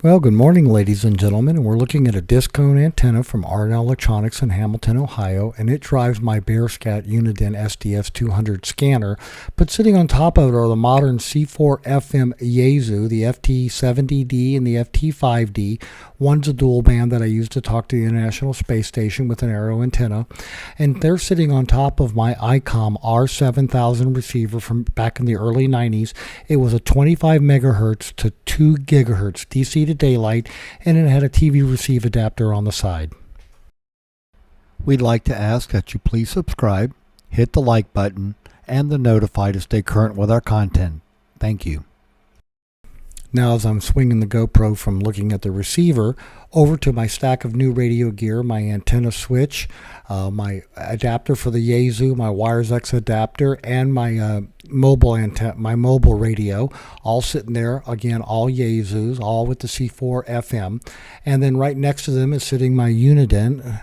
Well, good morning, ladies and gentlemen, and we're looking at a disc cone antenna from RNL Electronics in Hamilton, Ohio, and it drives my Bearscat Uniden SDS200 scanner. But sitting on top of it are the modern C4 FM Yaesu, the FT70D and the FT5D. One's a dual band that I use to talk to the International Space Station with an arrow antenna, and they're sitting on top of my ICOM R7000 receiver from back in the early 90s. It was a 25 megahertz to 2 gigahertz DC to daylight, and it had a TV receive adapter on the side. We'd like to ask that you please subscribe, hit the like button, and the notify to stay current with our content. Thank you. Now, as I'm swinging the GoPro from looking at the receiver over to my stack of new radio gear, my antenna switch, my adapter for the Yaesu, my WiresX adapter, and my mobile radio, all sitting there, again, all Yaesus, all with the C4 FM. And then right next to them is sitting my Uniden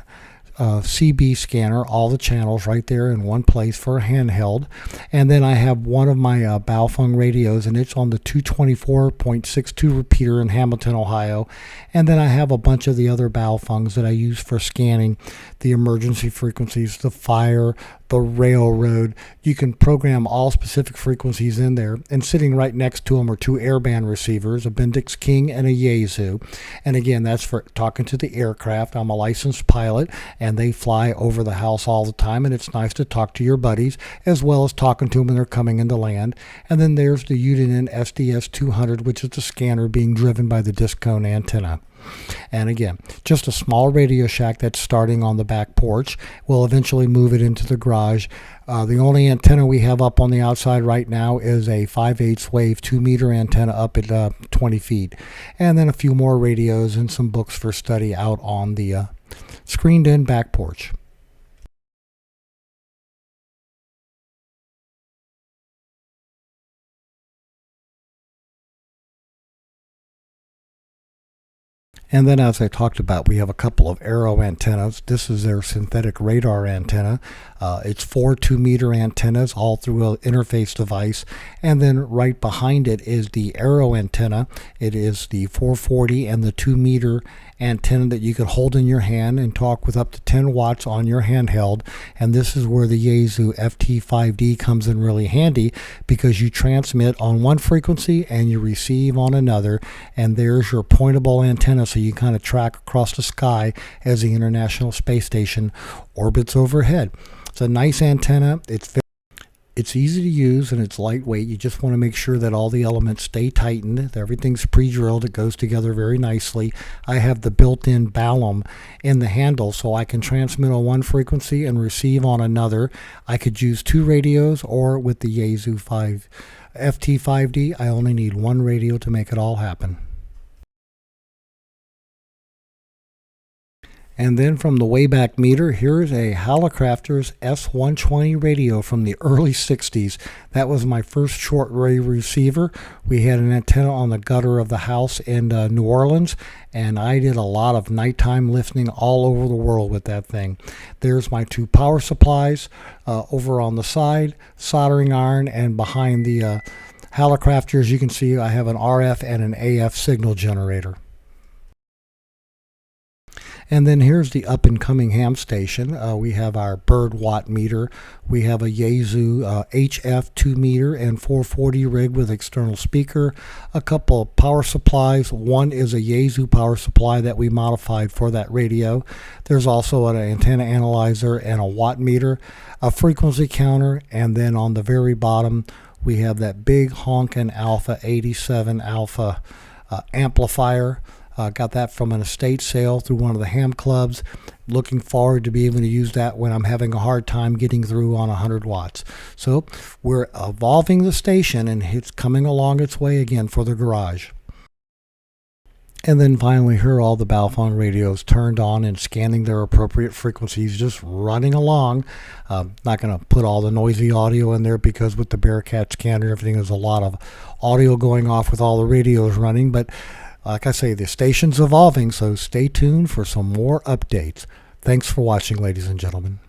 CB scanner, all the channels right there in one place for a handheld. And then I have one of my Baofeng radios, and it's on the 224.62 repeater in Hamilton, Ohio. And then I have a bunch of the other Baofengs that I use for scanning the emergency frequencies, the fire, the railroad. You can program all specific frequencies in there. And sitting right next to them are two airband receivers, a Bendix King and a Yaesu. And again, that's for talking to the aircraft. I'm a licensed pilot, and they fly over the house all the time, and it's nice to talk to your buddies as well as talking to them when they're coming into land. And then there's the Uniden SDS200, which is the scanner being driven by the disc cone antenna. And again, just a small Radio Shack that's starting on the back porch. We'll eventually move it into the garage. The only antenna we have up on the outside right now is a 5/8 wave 2-meter antenna up at 20 feet. And then a few more radios and some books for study out on the screened-in back porch. And then, as I talked about, we have a couple of Arrow antennas. This is their synthetic radar antenna. It's 4 2-meter antennas all through an interface device. And then right behind it is the Arrow antenna. It is the 440 and the 2-meter antenna that you can hold in your hand and talk with up to 10 watts on your handheld. And this is where the Yaesu FT5D comes in really handy, because you transmit on one frequency and you receive on another. And there's your pointable antenna, so you kind of track across the sky as the International Space Station orbits overhead. It's a nice antenna. It's easy to use, and it's lightweight. You just want to make sure that all the elements stay tightened. Everything's pre-drilled. It goes together very nicely. I have the built-in Balum in the handle, so I can transmit on one frequency and receive on another. I could use two radios, or with the Yaesu FT5D, I only need one radio to make it all happen. And then from the Wayback Meter, here's a Hallicrafters S120 radio from the early 60s. That was my first shortwave receiver. We had an antenna on the gutter of the house in New Orleans, and I did a lot of nighttime listening all over the world with that thing. There's my two power supplies over on the side, soldering iron, and behind the Hallicrafters, you can see I have an RF and an AF signal generator. And then here's the up-and-coming ham station. We have our Bird Watt meter. We have a Yaesu HF 2-meter and 440 rig with external speaker. A couple of power supplies. One is a Yaesu power supply that we modified for that radio. There's also an antenna analyzer and a watt meter, a frequency counter, and then on the very bottom we have that big honkin' Alpha 87 Alpha amplifier. Got that from an estate sale through one of the ham clubs. Looking forward to be able to use that when I'm having a hard time getting through on 100 watts. So we're evolving the station, and it's coming along its way again for the garage. And then finally, here are all the Baofeng radios turned on and scanning their appropriate frequencies, just running along. Not going to put all the noisy audio in there, because with the Bearcat scanner, everything, there's a lot of audio going off with all the radios running. But like I say, the station's evolving, so stay tuned for some more updates. Thanks for watching, ladies and gentlemen.